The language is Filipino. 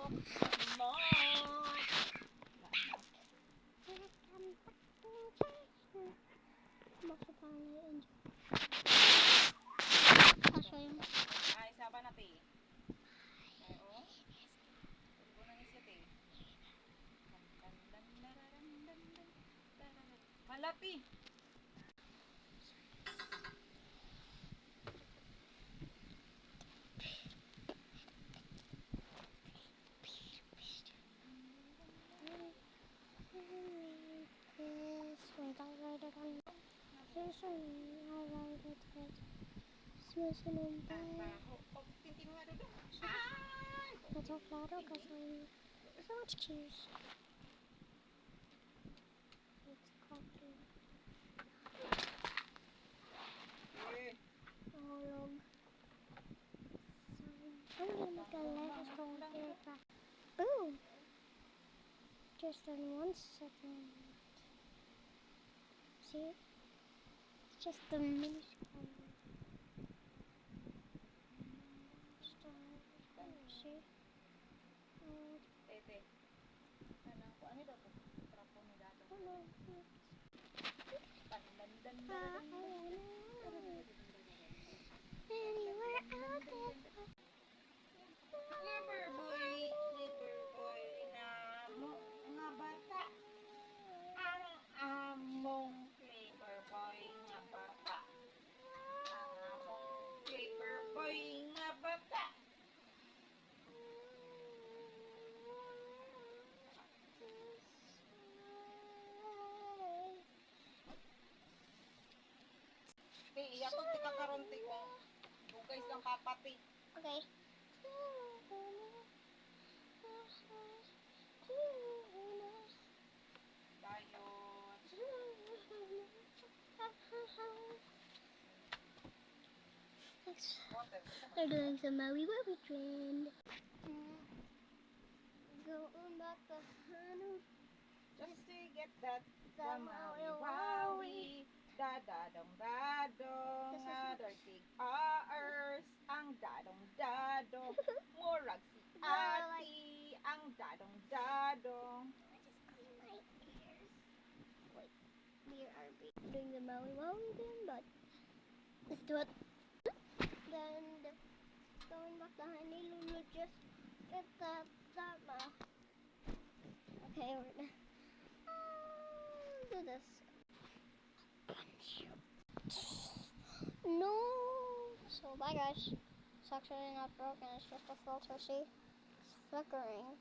Ay, saban na ti. Ay, oh. Puno ni siya ti. Malati. Tintin nga doon. Ay! That's all claro because I'm so much cheese. It's coffee. Eh, Nahulog. I'm gonna make a lettuce going there back. Boom! Just in 1 second. See? It's just a mini screen. Just a mini screen, see? tete. Kanang ko ano daw to? Trapo ni dato. Anywhere out there. Slipper boy na mo nga bata. Ang among slipper boy nga bata. Ang among slipper boy nga bata. Ti, iya to ti kakaron ti kung dugay sang kapati. Okay. Dayon. Water. They're doing some Maui Wowie trend. Going back to Hanu. Just to get that Maui, dadadong dadong, adartig aers, ang dadong dadong, murag si ati, ang dadong dadong. Wait, we are doing the Maui Wowie again, but let's do it. Then going back to Honolulu, just get that Okay, we're gonna do this. No. So bye guys. It's actually not broken. It's just a filter. See, it's flickering.